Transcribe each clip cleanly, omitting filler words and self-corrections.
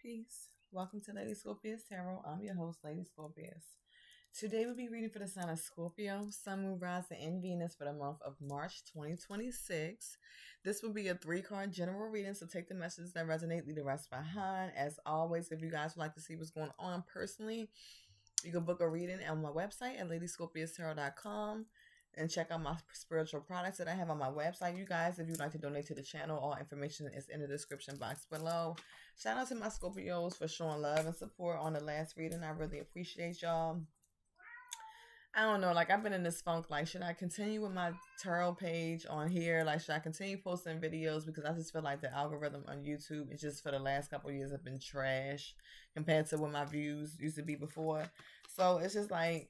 Peace. Welcome to Ladyscorpius Tarot. I'm your host, Ladyscorpius. Today we'll be reading for the sign of Scorpio, Sun, Moon, Rising, and Venus for the month of March 2026. This will be a three-card general reading, so take the messages that resonate, leave the rest behind. As always, if you guys would like to see what's going on personally, you can book a reading on my website at ladyscorpiustarot.com and check out my spiritual products that I have on my website. You guys, if you'd like to donate to the channel, all information is in the description box below. Shout out to my Scorpios for showing love and support on the last reading. I really appreciate y'all. I don't know, like I've been in this funk. Like, should I continue with my tarot page on here? Like, should I continue posting videos? Because I just feel like the algorithm on YouTube is just for the last couple of years have been trash compared to what my views used to be before. So it's just like,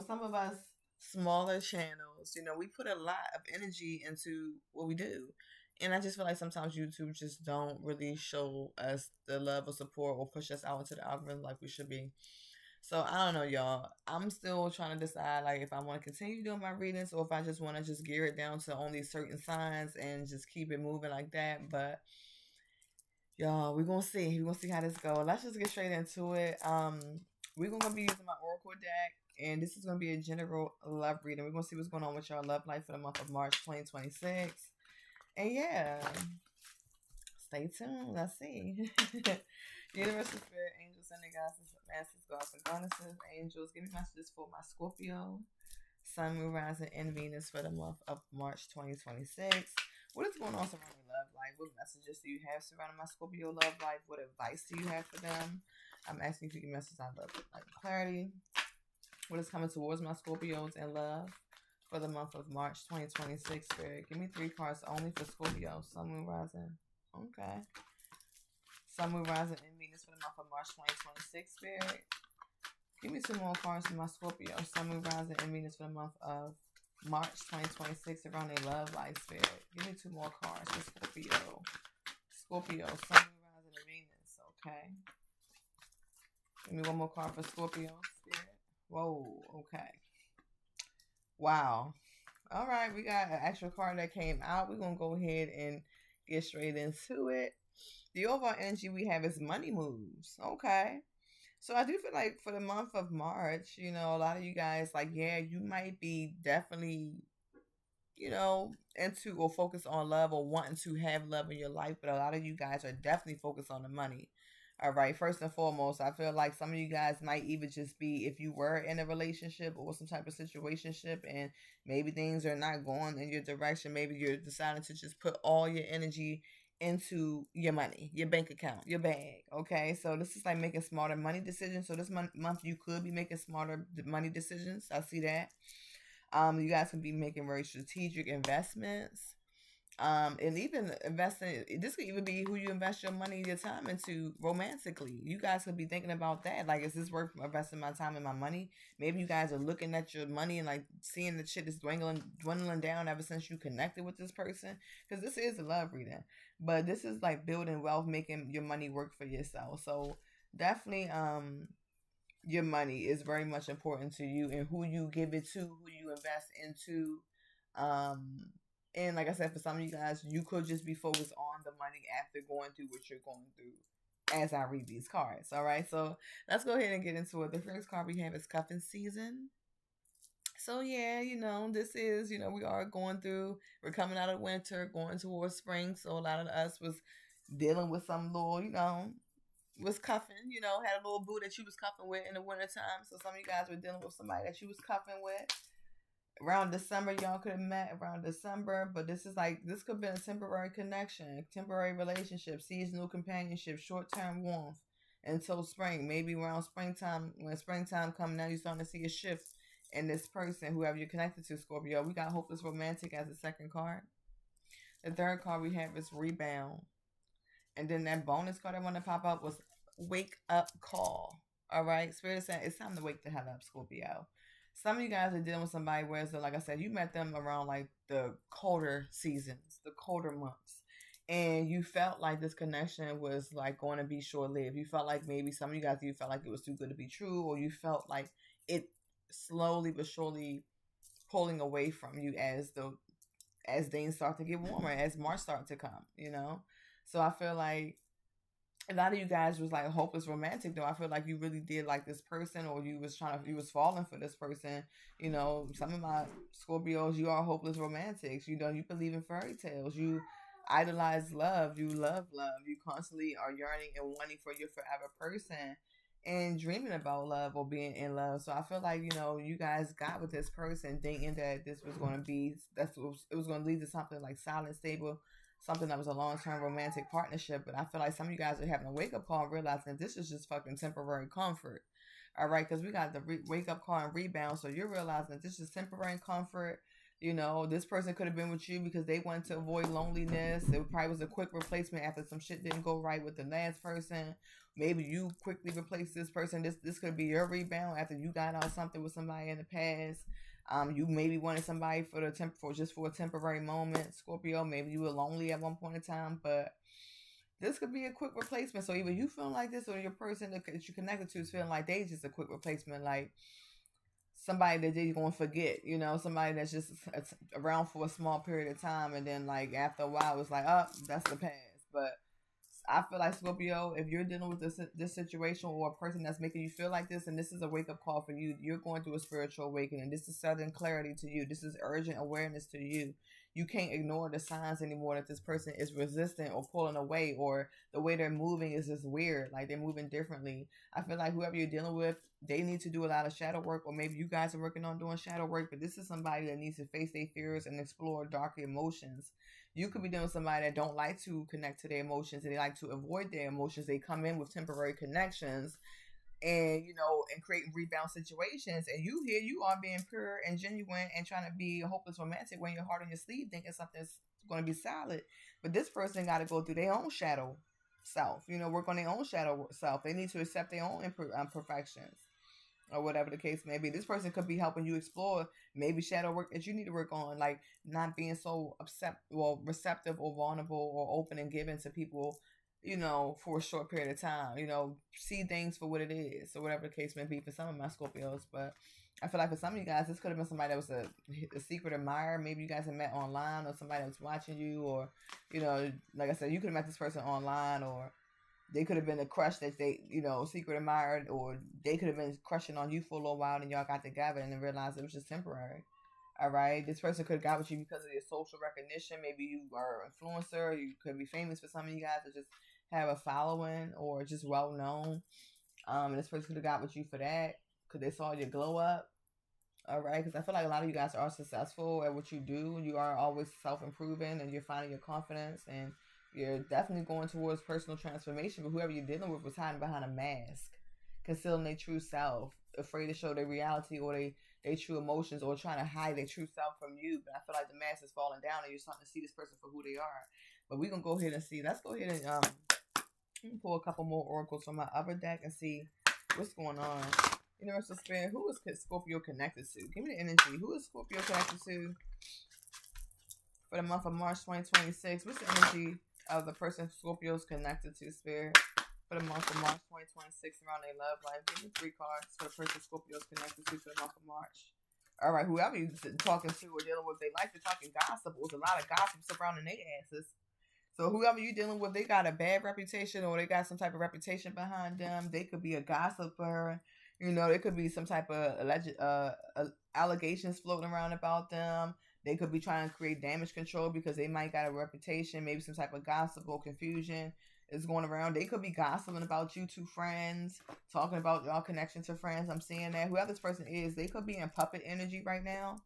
some of us smaller channels, we put a lot of energy into what we do. And I just feel like sometimes YouTube just don't really show us the love or support or push us out into the algorithm like we should be. So I don't know, y'all. I'm still trying to decide like if I want to continue doing my readings or if I just want to just gear it down to only certain signs and just keep it moving like that. But y'all, we're gonna see. We're gonna see how this goes. Let's just get straight into it. We're gonna be using my Oracle deck, and this is gonna be a general love reading. We're gonna see what's going on with your love life for the month of March 2026. And yeah, stay tuned. Let's see. Universal Spirit, Angels, and the Goddesses, Masters, Gods, and Goddesses, Angels, give me messages for my Scorpio, Sun, Moon, Rising, and Venus for the month of March 2026. What is going on surrounding love life? What messages do you have surrounding my Scorpio love life? What advice do you have for them? I'm asking if you can message I love like clarity. What is coming towards my Scorpios in love for the month of March 2026, Spirit? Give me 3 cards only for Scorpio, Sun, Moon, Rising. Okay. Sun, Moon, Rising, and Venus for the month of March 2026, Spirit. Give me 2 more cards for my Scorpio, Sun, Moon, Rising, and Venus for the month of March 2026 around their love life, Spirit. Give me 2 more cards for Scorpio. Scorpio, Sun, Moon, Rising, and Venus. Okay. Give me 1 more card for Scorpio, Spirit. Whoa, okay. Wow. All right, we got an extra card that came out. We're going to go ahead and get straight into it. The overall energy we have is money moves. Okay. So I do feel like for the month of March, a lot of you guys, like, yeah, you might be definitely, into or focus on love or wanting to have love in your life. But a lot of you guys are definitely focused on the money. All right. First and foremost, I feel like some of you guys might even just be if you were in a relationship or some type of situationship and maybe things are not going in your direction. Maybe you're deciding to just put all your energy into your money, your bank account, your bag. Okay. So this is like making smarter money decisions. So this month you could be making smarter money decisions. I see that. You guys can be making very strategic investments. And even investing, this could even be who you invest your money, your time into romantically. You guys could be thinking about that. Like, is this worth investing my time and my money? Maybe you guys are looking at your money and like seeing the shit is dwindling down ever since you connected with this person. Because this is a love reading, but this is like building wealth, making your money work for yourself. So definitely, your money is very much important to you and who you give it to, who you invest into. And like I said, for some of you guys, you could just be focused on the money after going through what you're going through as I read these cards. All right. So let's go ahead and get into it. The first card we have is cuffing season. So yeah, this is, we are we're coming out of winter, going towards spring. So a lot of us was dealing with some little, was cuffing, had a little boo that you was cuffing with in the wintertime. So some of you guys were dealing with somebody that you was cuffing with. Around December, y'all could have met around December, but this could have been a temporary connection, temporary relationship, seasonal companionship, short-term warmth until spring. Maybe around springtime, when springtime comes, now you're starting to see a shift in this person, whoever you're connected to, Scorpio. We got hopeless romantic as the second card. The third card we have is rebound. And then that bonus card I want to pop up was wake up call. All right, Spirit is saying it's time to wake the hell up, Scorpio. Some of you guys are dealing with somebody where, so like I said, you met them around like the colder seasons, the colder months, and you felt like this connection was like going to be short lived. You felt like maybe some of you guys, you felt like it was too good to be true, or you felt like it slowly but surely pulling away from you as things start to get warmer, as March start to come. So I feel like a lot of you guys was like hopeless romantic though. I feel like you really did like this person, or you was falling for this person. You know, some of my Scorpios, you are hopeless romantics. You know, you believe in fairy tales. You idolize love. You love love. You constantly are yearning and wanting for your forever person and dreaming about love or being in love. So I feel like, you know, you guys got with this person thinking that this was going to be, it was going to lead to something like solid, stable, something that was a long term romantic partnership. But I feel like some of you guys are having a wake up call and realizing this is just fucking temporary comfort. All right, because we got the wake up call and rebound. So you're realizing that this is temporary comfort. You know, this person could have been with you because they wanted to avoid loneliness. It probably was a quick replacement after some shit didn't go right with the last person. Maybe you quickly replace this person. This could be your rebound after you got out something with somebody in the past. You maybe wanted somebody for just for a temporary moment, Scorpio. Maybe you were lonely at one point in time, but this could be a quick replacement. So either you feeling like this, or your person that you connected to is feeling like they just a quick replacement, like somebody that they're gonna forget. You know, somebody that's just around for a small period of time, and then like after a while, it's like, oh, that's the past. But I feel like Scorpio, if you're dealing with this situation or a person that's making you feel like this, and this is a wake up call for you, you're going through a spiritual awakening. This is sudden clarity to you. This is urgent awareness to you. You can't ignore the signs anymore that this person is resistant or pulling away, or the way they're moving is just weird. Like they're moving differently. I feel like whoever you're dealing with, they need to do a lot of shadow work, or maybe you guys are working on doing shadow work. But this is somebody that needs to face their fears and explore darker emotions. You could be dealing with somebody that don't like to connect to their emotions, and they like to avoid their emotions. They come in with temporary connections and, you know, and create rebound situations. And you are being pure and genuine and trying to be a hopeless romantic, wearing your heart on your sleeve, thinking something's going to be solid. But this person got to go through their own shadow self, you know, work on their own shadow self. They need to accept their own imperfections, or whatever the case may be. This person could be helping you explore maybe shadow work that you need to work on, like not being so receptive or vulnerable or open and giving to people, you know, for a short period of time. You know, see things for what it is, or whatever the case may be for some of my Scorpios. But I feel like for some of you guys, this could have been somebody that was a secret admirer. Maybe you guys have met online, or somebody that was watching you, or, you know, like I said, you could have met this person online, or they could have been a crush that they, you know, secret admired, or they could have been crushing on you for a little while, and y'all got together and then realized it was just temporary. All right, this person could have got with you because of your social recognition. Maybe you are an influencer. You could be famous for some of you guys that just have a following or just well known. And this person could have got with you for that because they saw your glow up. All right, because I feel like a lot of you guys are successful at what you do. You are always self improving, and you're finding your confidence, and you're definitely going towards personal transformation. But whoever you're dealing with was hiding behind a mask, concealing their true self, afraid to show their reality or their true emotions, or trying to hide their true self from you. But I feel like the mask is falling down, and you're starting to see this person for who they are. But we're gonna go ahead and see. Let's go ahead and pull a couple more oracles from my other deck and see what's going on. Universal Spirit, who is Scorpio connected to? Give me the energy. Who is Scorpio connected to for the month of March 2026? What's the energy of the person Scorpio's connected to, Spirit, for the month of March 2026 around their love life? Give me 3 cards for the person Scorpio's connected to for the month of March. All right, whoever you're talking to or dealing with, they like to talk and gossip. There's a lot of gossip surrounding their asses. So whoever you're dealing with, they got a bad reputation, or they got some type of reputation behind them. They could be a gossiper. You know, there could be some type of alleged allegations floating around about them. They could be trying to create damage control because they might got a reputation. Maybe some type of gossip or confusion is going around. They could be gossiping about you two friends, talking about y'all connection to friends. I'm seeing that. Whoever this person is, they could be in puppet energy right now.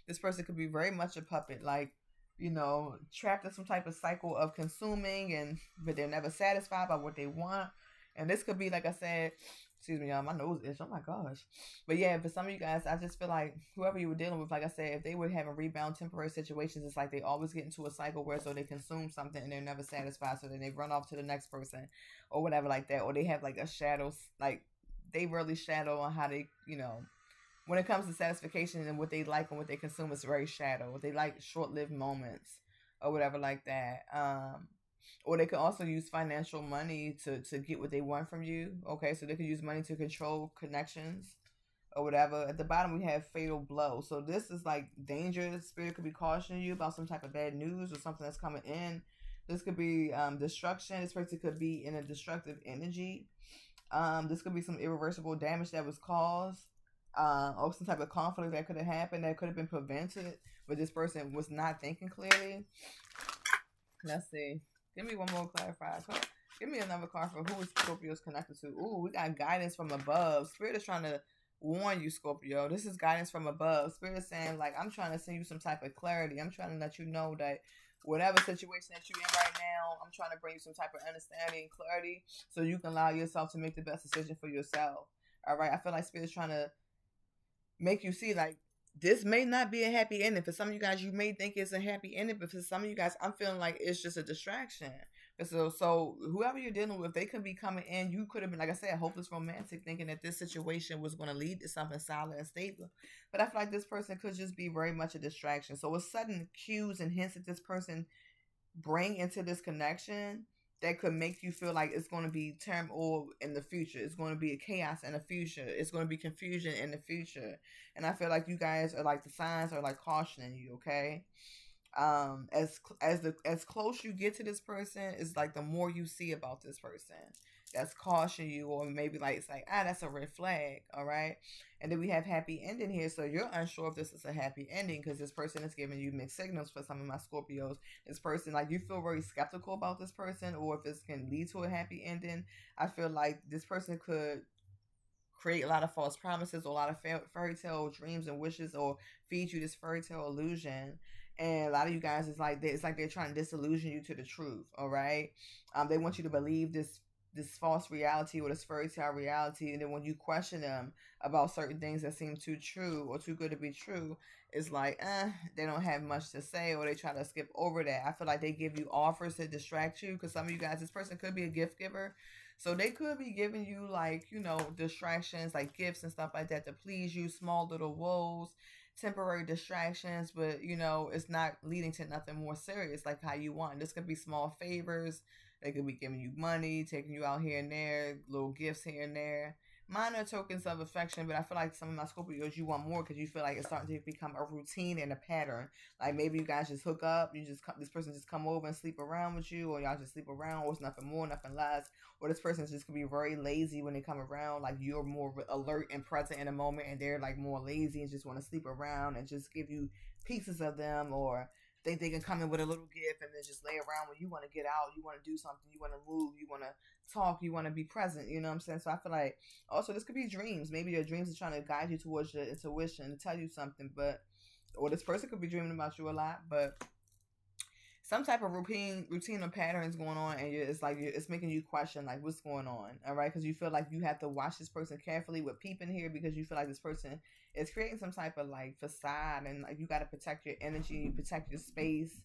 This person could be very much a puppet, like, you know, trapped in some type of cycle of consuming, but they're never satisfied by what they want. And this could be, like I said, excuse me, y'all, my nose itch. Oh my gosh. But yeah, for some of you guys, I just feel like whoever you were dealing with, like I said, if they were having rebound temporary situations, it's like they always get into a cycle where so they consume something and they're never satisfied. So then they run off to the next person or whatever like that. Or they have like a shadow, like they really shadow on how they, you know, when it comes to satisfaction and what they like and what they consume, it's very shadow. They like short-lived moments or whatever like that. Or they could also use financial money to get what they want from you. Okay, so they could use money to control connections or whatever. At the bottom, we have fatal blow. So this is like dangerous. Spirit could be cautioning you about some type of bad news or something that's coming in. This could be destruction. This person could be in a destructive energy. This could be some irreversible damage that was caused, or some type of conflict that could have happened that could have been prevented, but this person was not thinking clearly. Let's see. Give me one more clarifier. Give me another card for who is Scorpio's connected to. Ooh, we got guidance from above. Spirit is trying to warn you, Scorpio. This is guidance from above. Spirit is saying, like, I'm trying to send you some type of clarity. I'm trying to let you know that whatever situation that you're in right now, I'm trying to bring you some type of understanding and clarity so you can allow yourself to make the best decision for yourself. All right? I feel like Spirit is trying to make you see, like, this may not be a happy ending. For some of you guys, you may think it's a happy ending, but for some of you guys, I'm feeling like it's just a distraction. So whoever you're dealing with, they could be coming in. You could have been, like I said, hopeless romantic, thinking that this situation was going to lead to something solid and stable. But I feel like this person could just be very much a distraction. So with sudden cues and hints that this person bring into this connection that could make you feel like it's going to be turmoil in the future. It's going to be a chaos in the future. It's going to be confusion in the future. And I feel like you guys are like, the signs are like cautioning you, okay? As close you get to this person, is like the more you see about this person that's caution you, or maybe like it's like, that's a red flag. All right. And then we have happy ending here, so you're unsure if this is a happy ending because this person is giving you mixed signals. For some of my Scorpios, this person, like, you feel very skeptical about this person, or if this can lead to a happy ending. I feel like this person could create a lot of false promises, or a lot of fairy tale dreams and wishes, or feed you this fairy tale illusion. And a lot of you guys, it's like they're trying to disillusion you to the truth. All right. They want you to believe this false reality, or this fairy tale reality, and then when you question them about certain things that seem too true or too good to be true, it's like, they don't have much to say, or they try to skip over that. I feel like they give you offers to distract you, because some of you guys, this person could be a gift giver. So they could be giving you, like, distractions, like gifts and stuff like that, to please you, small little woes, temporary distractions, but it's not leading to nothing more serious like how you want. This could be small favors. They could be giving you money, taking you out here and there, little gifts here and there, minor tokens of affection. But I feel like some of my Scorpios, you want more, because you feel like it's starting to become a routine and a pattern. Like, maybe you guys just hook up, this person just come over and sleep around with you, or y'all just sleep around, or it's nothing more, nothing less. Or this person just could be very lazy when they come around. Like, you're more alert and present in a moment, and they're like more lazy and just want to sleep around and just give you pieces of them, or think they can come in with a little gift and then just lay around when you want to get out, you want to do something, you want to move, you want to talk, you want to be present, you know what I'm saying? So I feel like also this could be dreams. Maybe your dreams are trying to guide you towards your intuition and tell you something, or this person could be dreaming about you a lot, but some type of routine or patterns going on, and it's making you question, like, what's going on. All right, because you feel like you have to watch this person carefully with peeping here, because you feel like this person is creating some type of like facade, and like you got to protect your energy, protect your space.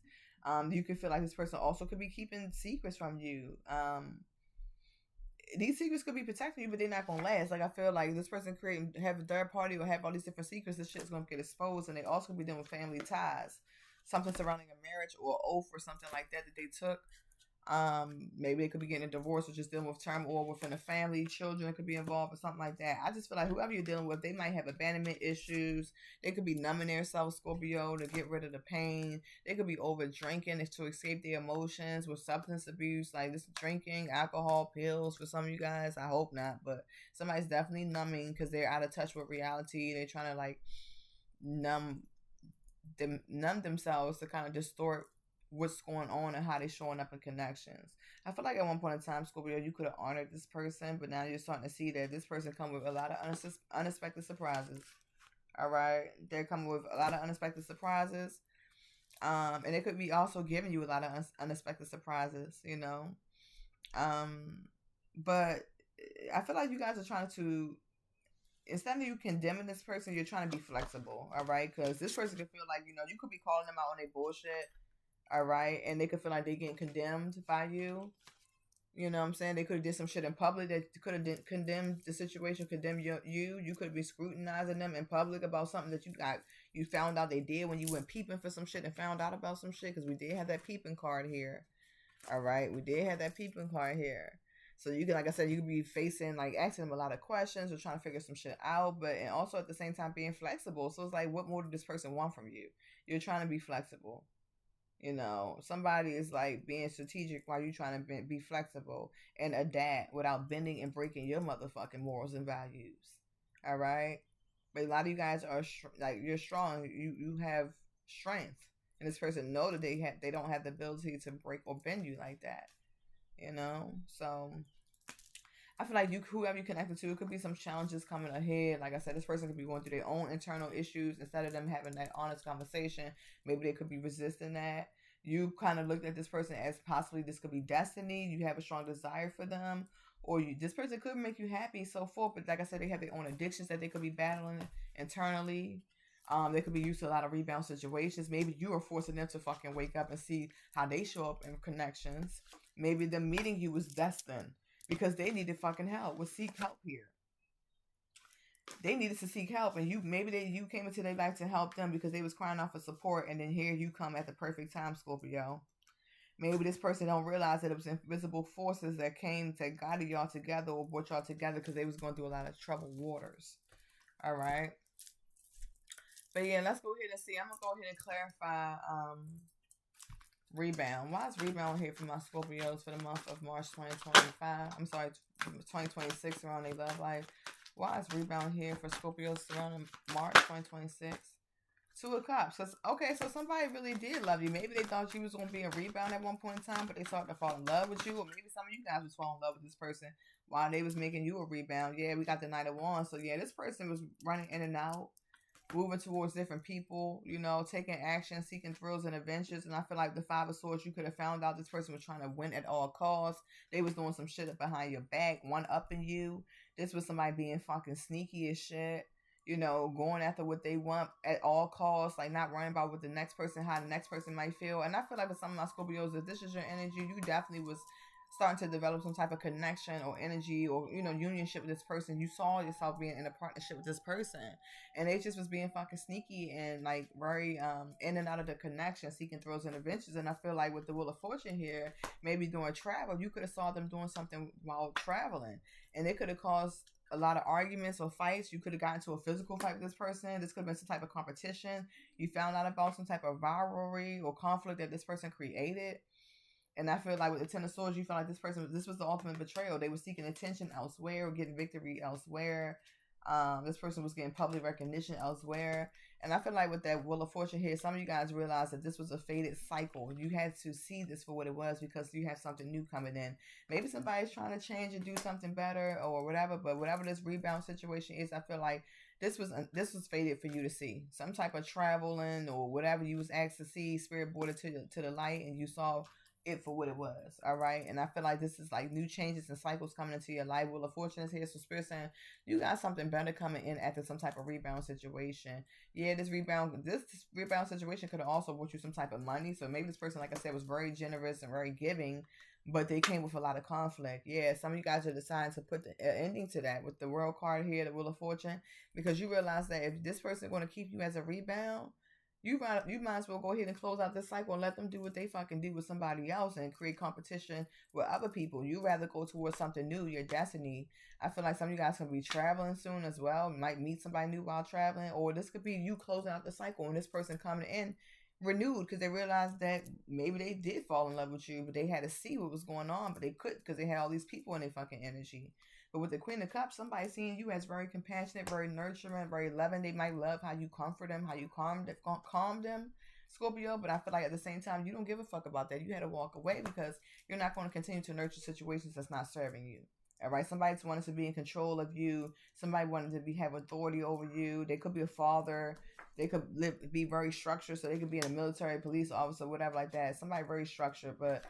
You can feel like this person also could be keeping secrets from you. These secrets could be protecting you, but they're not gonna last. Like, I feel like this person have a third party, or have all these different secrets. This shit's gonna get exposed, and they also could be dealing with family ties, something surrounding a marriage or oath or something like that they took. Maybe they could be getting a divorce, or just dealing with turmoil within a family. Children could be involved, or something like that. I just feel like whoever you're dealing with, they might have abandonment issues. They could be numbing themselves, Scorpio, to get rid of the pain. They could be over drinking to escape their emotions, with substance abuse, like this drinking, alcohol, pills. For some of you guys, I hope not, but somebody's definitely numbing because they're out of touch with reality. They're trying to like numb themselves to kind of distort what's going on and how they're showing up in connections. I feel like at one point in time, Scorpio, you could have honored this person, but now you're starting to see that this person come with a lot of unexpected surprises. All right, they're coming with a lot of unexpected surprises, and they could be also giving you a lot of unexpected surprises. But I feel like you guys are trying to, instead of you condemning this person, you're trying to be flexible. All right, because this person could feel like you could be calling them out on their bullshit. All right, and they could feel like they're getting condemned by you. You know what I'm saying? They could have did some shit in public that could have condemned the situation, condemned you. You could be scrutinizing them in public about something that you found out they did when you went peeping for some shit and found out about some shit, because we did have that peeping card here. All right, we did have that peeping card here. So you can, like I said, you could be facing, like, asking them a lot of questions or trying to figure some shit out, and also at the same time being flexible. So it's like, what more did this person want from you? You're trying to be flexible. You know, somebody is like being strategic while you trying to be flexible and adapt without bending and breaking your motherfucking morals and values. All right, but a lot of you guys are like you're strong. You have strength, and this person know that they don't have the ability to break or bend you like that. You know, so I feel like whoever you connected to, it could be some challenges coming ahead. Like I said, this person could be going through their own internal issues. Instead of them having that honest conversation, maybe they could be resisting that. You kind of looked at this person as possibly this could be destiny. You have a strong desire for them, or this person could make you happy, so forth. But like I said, they have their own addictions that they could be battling internally. They could be used to a lot of rebound situations. Maybe you are forcing them to fucking wake up and see how they show up in connections. Maybe the meeting you was destined because they needed fucking help. Well, seek help here. They needed to seek help, and you came into their life to help them because they was crying out for support, and then here you come at the perfect time, Scorpio. Maybe this person don't realize that it was invisible forces that came to guide y'all together or brought y'all together because they was going through a lot of troubled waters. All right. But yeah, let's go ahead and see. I'm gonna go ahead and clarify rebound. Why is rebound here for my Scorpios for the month of March 2025? I'm sorry, 2026 around their love life. Why is rebound here for Scorpios around March 2026? Two of Cups. Okay, so somebody really did love you. Maybe they thought you was going to be a rebound at one point in time, but they started to fall in love with you. Or maybe some of you guys was falling in love with this person while they was making you a rebound. Yeah, we got the Knight of Wands. So yeah, this person was running in and out, moving towards different people, you know, taking action, seeking thrills and adventures. And I feel like the Five of Swords, you could have found out this person was trying to win at all costs. They was doing some shit behind your back, one-upping you. This was somebody being fucking sneaky as shit. You know, going after what they want at all costs, like not worrying about what the next person, how the next person might feel. And I feel like with some of my Scorpios, if this is your energy, you definitely was starting to develop some type of connection or energy or, you know, unionship with this person. You saw yourself being in a partnership with this person. And they just was being fucking sneaky and like very in and out of the connection, seeking thrills and adventures. And I feel like with the Wheel of Fortune here, maybe during travel, you could have saw them doing something while traveling. And it could have caused a lot of arguments or fights. You could have gotten into a physical fight with this person. This could have been some type of competition. You found out about some type of rivalry or conflict that this person created. And I feel like with the Ten of Swords, you felt like this was the ultimate betrayal. They were seeking attention elsewhere or getting victory elsewhere. This person was getting public recognition elsewhere. And I feel like with that Wheel of Fortune here, some of you guys realized that this was a faded cycle. You had to see this for what it was because you have something new coming in. Maybe somebody's trying to change and do something better or whatever, but whatever this rebound situation is, I feel like this was faded for you to see. Some type of traveling or whatever you was asked to see, spirit brought it to the light and you saw it for what it was. All right. And I feel like this is like new changes and cycles coming into your life. Wheel of Fortune is here. So Spirit saying you got something better coming in after some type of rebound situation. Yeah, this rebound situation could have also brought you some type of money. So maybe this person, like I said, was very generous and very giving, but they came with a lot of conflict. Yeah, some of you guys are deciding to put the ending to that with the World card here, the Wheel of Fortune, because you realize that if this person is going to keep you as a rebound, you might as well go ahead and close out this cycle and let them do what they fucking do with somebody else and create competition with other people. You rather go towards something new, your destiny. I feel like some of you guys can be traveling soon as well. You might meet somebody new while traveling, or this could be you closing out the cycle and this person coming in renewed because they realized that maybe they did fall in love with you, but they had to see what was going on, but they couldn't because they had all these people in their fucking energy. But with the Queen of Cups, somebody seeing you as very compassionate, very nurturing, very loving. They might love how you comfort them, how you calm them, Scorpio. But I feel like at the same time, you don't give a fuck about that. You had to walk away because you're not going to continue to nurture situations that's not serving you. All right, somebody's wanted to be in control of you. Somebody wanted to have authority over you. They could be a father. They could be very structured, so they could be in a military, police officer, whatever like that. Somebody very structured, but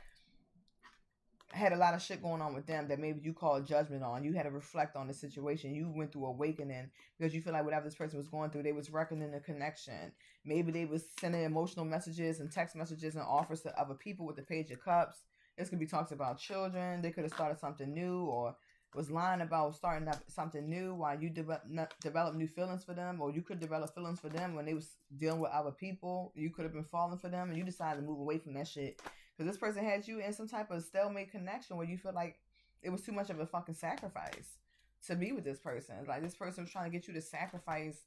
had a lot of shit going on with them that maybe you called judgment on. You had to reflect on the situation. You went through awakening because you feel like whatever this person was going through, they was reckoning the connection. Maybe they was sending emotional messages and text messages and offers to other people with the Page of Cups. This could be talks about children. They could have started something new or was lying about starting up something new while you develop new feelings for them, or you could develop feelings for them when they was dealing with other people. You could have been falling for them and you decided to move away from that shit. Because this person had you in some type of stalemate connection where you feel like it was too much of a fucking sacrifice to be with this person. Like this person was trying to get you to sacrifice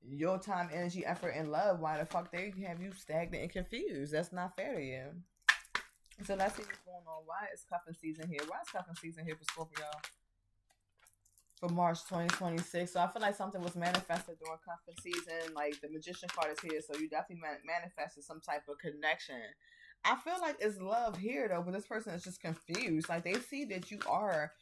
your time, energy, effort, and love. Why the fuck they have you stagnant and confused? That's not fair to you. So let's see what's going on. Why is cuffing season here? Why is cuffing season here for Scorpio for March 2026? So I feel like something was manifested during cuffing season. Like the magician card is here, so you definitely manifested some type of connection. I feel like it's love here though, but this person is just confused. Like they see that you are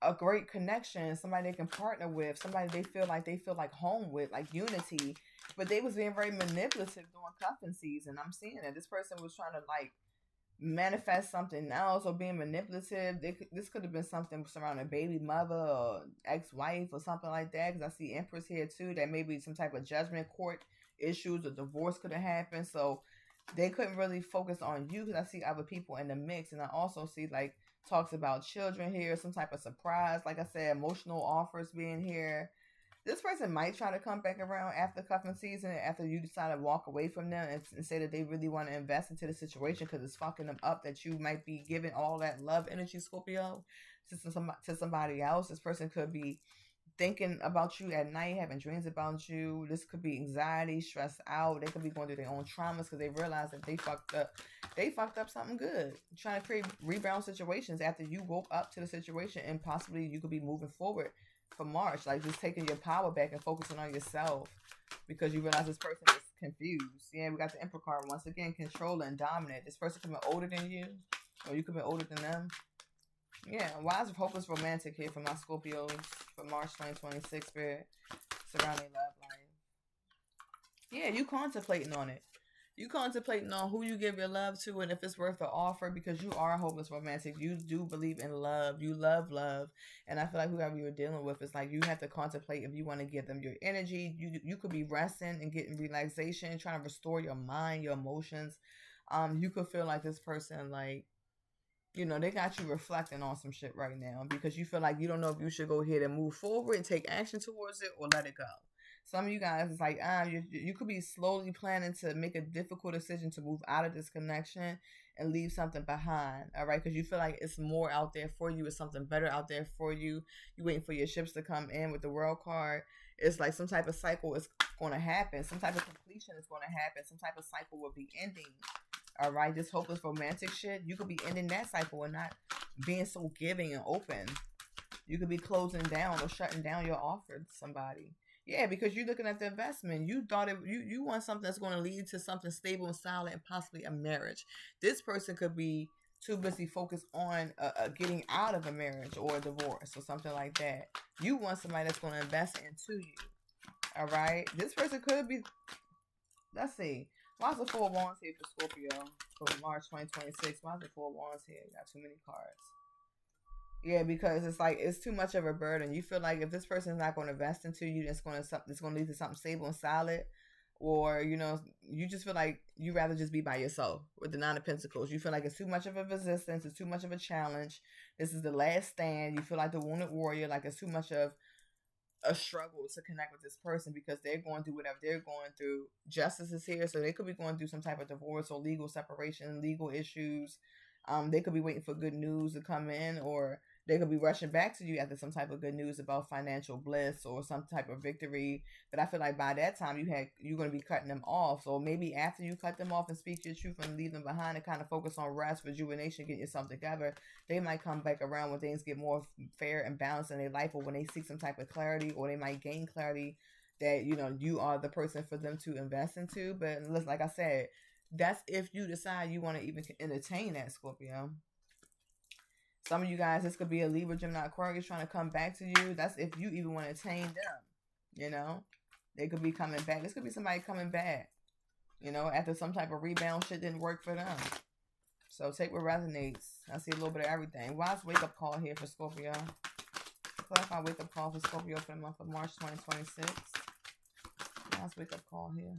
a great connection, somebody they can partner with, somebody they feel like home with, like unity. But they was being very manipulative during cuffing season. I'm seeing that this person was trying to like manifest something else or being manipulative. This could have been something surrounding a baby mother or ex-wife or something like that. Because I see Empress here too. That maybe some type of judgment court issues or divorce could have happened. So they couldn't really focus on you because I see other people in the mix, and I also see like talks about children here, some type of surprise. Like I said, emotional offers being here. This person might try to come back around after cuffing season, after you decide to walk away from them and say that they really want to invest into the situation because it's fucking them up, that you might be giving all that love energy, Scorpio, to somebody else. This person could be thinking about you at night, having dreams about you. This could be anxiety, stressed out. They could be going through their own traumas because they realize that they fucked up. They fucked up something good. Trying to create rebound situations after you woke up to the situation, and possibly you could be moving forward for March, like just taking your power back and focusing on yourself because you realize this person is confused. Yeah, we got the Emperor card once again, controlling and dominant. This person could be older than you, or you could be older than them. Yeah, wise hopeless romantic here for my Scorpios for March 2026 spirit surrounding love life. Yeah, you contemplating on it. You contemplating on who you give your love to and if it's worth the offer, because you are a hopeless romantic. You do believe in love. You love love. And I feel like whoever you're dealing with, is like you have to contemplate if you want to give them your energy. You could be resting and getting relaxation, trying to restore your mind, your emotions. You could feel like this person, like, they got you reflecting on some shit right now because you feel like you don't know if you should go ahead and move forward and take action towards it or let it go. Some of you guys, it's like, you could be slowly planning to make a difficult decision to move out of this connection and leave something behind, all right? Because you feel like it's more out there for you. It's something better out there for you. You're waiting for your ships to come in with the World card. It's like some type of cycle is going to happen. Some type of completion is going to happen. Some type of cycle will be ending, all right? This hopeless romantic shit, you could be ending that cycle and not being so giving and open. You could be closing down or shutting down your offer to somebody. Yeah, because you're looking at the investment. You thought you want something that's going to lead to something stable and solid and possibly a marriage. This person could be too busy focused on getting out of a marriage or a divorce or something like that. You want somebody that's going to invest into you. All right? This person could be, let's see. Why is the Four of Wands here for Scorpio for March 2026? Why is the Four of Wands here? You got too many cards. Yeah, because it's like it's too much of a burden. You feel like if this person is not going to invest into you, it's going to lead to something stable and solid, or you just feel like you rather just be by yourself with the Nine of Pentacles. You feel like it's too much of a resistance, it's too much of a challenge. This is the last stand. You feel like the wounded warrior, like it's too much of a struggle to connect with this person because they're going through whatever they're going through. Justice is here, so they could be going through some type of divorce or legal separation, legal issues. They could be waiting for good news to come in, or they could be rushing back to you after some type of good news about financial bliss or some type of victory. But I feel like by that time you're going to be cutting them off. So maybe after you cut them off and speak your truth and leave them behind and kind of focus on rest, rejuvenation, get yourself together, they might come back around when things get more fair and balanced in their life, or when they seek some type of clarity, or they might gain clarity that you are the person for them to invest into. But like I said, that's if you decide you want to even entertain that, Scorpio. Some of you guys, this could be a Libra, Gemini, Aquarius trying to come back to you. That's if you even want to entertain them. They could be coming back. This could be somebody coming back, after some type of rebound shit didn't work for them. So take what resonates. I see a little bit of everything. Wise wake-up call here for Scorpio. Clarify wake-up call for Scorpio for the month of March 2026. Wise wake-up call here.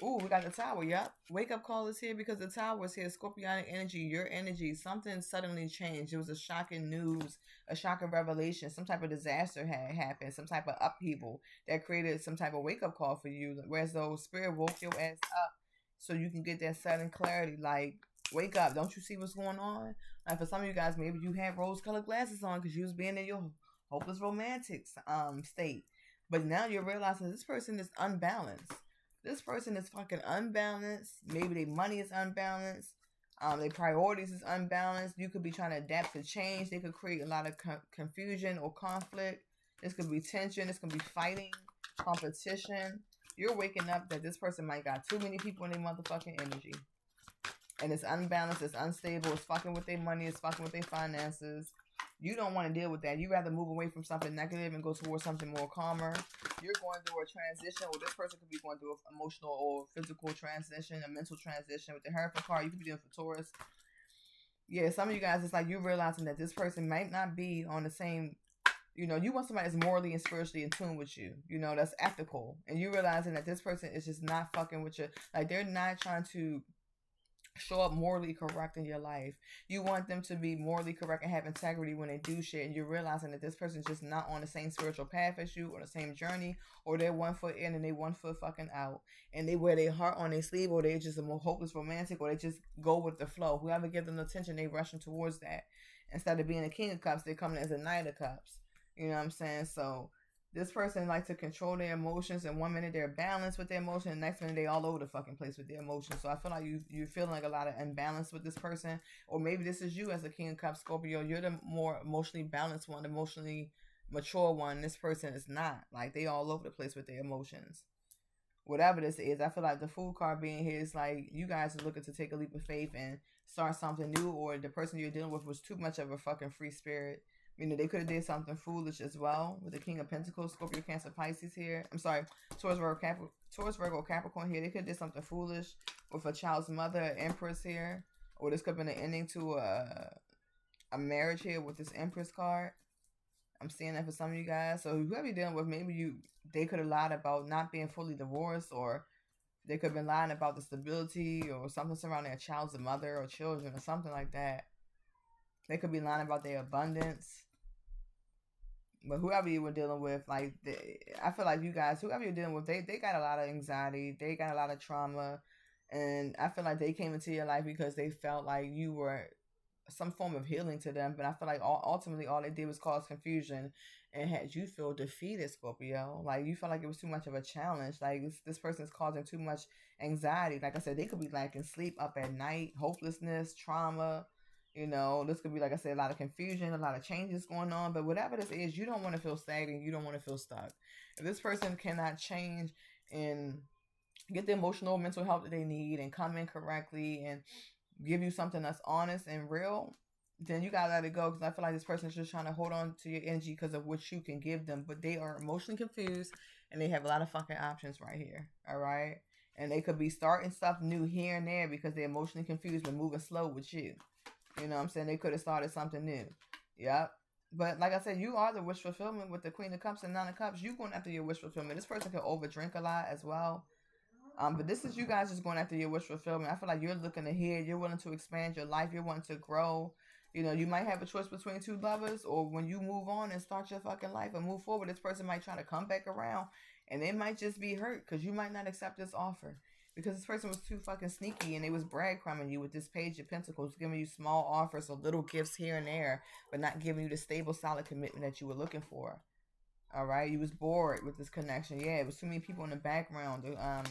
Ooh, we got the Tower. Yep. Wake up call is here because the Tower is here. Scorpionic energy, your energy. Something suddenly changed. It was a shocking news, a shocking revelation. Some type of disaster had happened. Some type of upheaval that created some type of wake up call for you. Whereas though Spirit woke your ass up so you can get that sudden clarity. Like, wake up. Don't you see what's going on? Like for some of you guys, maybe you had rose colored glasses on because you was being in your hopeless romantic state. But now you're realizing this person is unbalanced. This person is fucking unbalanced. Maybe their money is unbalanced. Their priorities is unbalanced. You could be trying to adapt to change. They could create a lot of confusion or conflict. This could be tension. This could be fighting, competition. You're waking up that this person might got too many people in their motherfucking energy. And it's unbalanced, it's unstable, it's fucking with their money, it's fucking with their finances. You don't want to deal with that. You rather move away from something negative and go towards something more calmer. You're going through a transition, or this person could be going through an emotional or physical transition, a mental transition with the Hierophant card. You could be doing for Taurus. Yeah, some of you guys, it's like you're realizing that this person might not be on the same, you know, you want somebody that's morally and spiritually in tune with you, you know, that's ethical. And you realizing that this person is just not fucking with you. Like, they're not trying to show up morally correct in your life. You want them to be morally correct and have integrity when they do shit, and you're realizing that this person's just not on the same spiritual path as you, or the same journey, or they're 1 foot in and they 1 foot fucking out, and they wear their heart on their sleeve, or they're just a more hopeless romantic, or they just go with the flow. Whoever gives them attention, they rushing towards that. Instead of being a King of Cups, they're coming as a Knight of Cups. You know what I'm saying? So this person likes to control their emotions, and 1 minute they're balanced with their emotion, and next minute they all over the fucking place with their emotions. So I feel like you're feeling like a lot of imbalance with this person. Or maybe this is you as a King of Cups, Scorpio. You're the more emotionally balanced one, emotionally mature one. This person is not. Like, they all over the place with their emotions. Whatever this is, I feel like the Fool card being here is like you guys are looking to take a leap of faith and start something new, or the person you're dealing with was too much of a fucking free spirit. You know, they could have did something foolish as well with the King of Pentacles, Scorpio, Cancer, Pisces here. I'm sorry, Taurus, Virgo, Capricorn here. They could have did something foolish with a child's mother, Empress here. Or this could have been an ending to a marriage here with this Empress card. I'm seeing that for some of you guys. So whoever you're dealing with, maybe they could have lied about not being fully divorced, or they could have been lying about the stability or something surrounding a child's mother or children or something like that. They could be lying about their abundance. But whoever you were dealing with, like, I feel like you guys, whoever you're dealing with, they got a lot of anxiety. They got a lot of trauma. And I feel like they came into your life because they felt like you were some form of healing to them. But I feel like ultimately all they did was cause confusion and had you feel defeated, Scorpio. Like, you felt like it was too much of a challenge. Like, this person is causing too much anxiety. Like I said, they could be lacking sleep, up at night, hopelessness, trauma. You know, this could be, like I said, a lot of confusion, a lot of changes going on. But whatever this is, you don't want to feel stagnant. You don't want to feel stuck. If this person cannot change and get the emotional, mental health that they need and come in correctly and give you something that's honest and real, then you got to let it go. Because I feel like this person is just trying to hold on to your energy because of what you can give them. But they are emotionally confused and they have a lot of fucking options right here. All right? And they could be starting stuff new here and there because they're emotionally confused but moving slow with you. You know what I'm saying? They could have started something new. Yep. But like I said, you are the wish fulfillment with the Queen of Cups and Nine of Cups. You going after your wish fulfillment. This person could overdrink a lot as well. But this is you guys just going after your wish fulfillment. I feel like you're looking ahead. You're willing to expand your life. You're wanting to grow. You know, you might have a choice between two lovers, or when you move on and start your fucking life and move forward, this person might try to come back around and they might just be hurt because you might not accept this offer. Because this person was too fucking sneaky and they was breadcrumbing you with this Page of Pentacles, giving you small offers or little gifts here and there, but not giving you the stable, solid commitment that you were looking for. All right? You was bored with this connection. Yeah, it was too many people in the background. The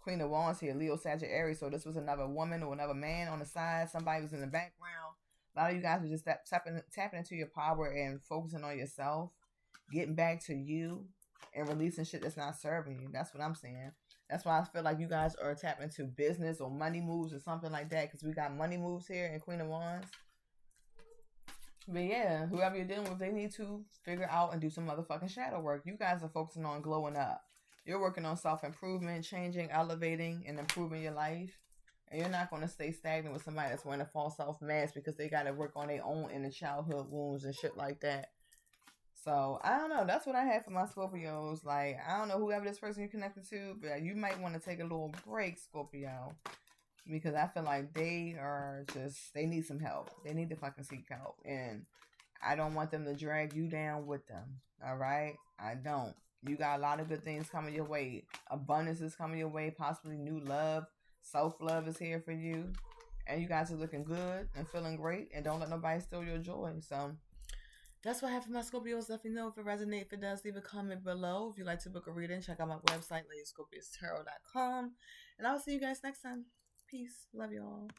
Queen of Wands here, Leo, Sagittarius. So this was another woman or another man on the side. Somebody was in the background. A lot of you guys were just tapping into your power and focusing on yourself, getting back to you, and releasing shit that's not serving you. That's what I'm saying. That's why I feel like you guys are tapping into business or money moves or something like that, because we got money moves here in Queen of Wands. But yeah, whoever you're dealing with, they need to figure out and do some motherfucking shadow work. You guys are focusing on glowing up. You're working on self-improvement, changing, elevating, and improving your life. And you're not going to stay stagnant with somebody that's wearing a false self-mask because they got to work on their own inner childhood wounds and shit like that. So, I don't know. That's what I have for my Scorpios. Like, I don't know whoever this person you're connected to, but you might want to take a little break, Scorpio. Because I feel like they need some help. They need to fucking seek help. And I don't want them to drag you down with them. All right? I don't. You got a lot of good things coming your way. Abundance is coming your way. Possibly new love. Self-love is here for you. And you guys are looking good and feeling great. And don't let nobody steal your joy. So, That's what I have for my Scorpios. Let me know if it resonates. If it does, leave a comment below. If you'd like to book a reading, check out my website, ladyscorpiustarot.com. And I'll see you guys next time. Peace. Love y'all.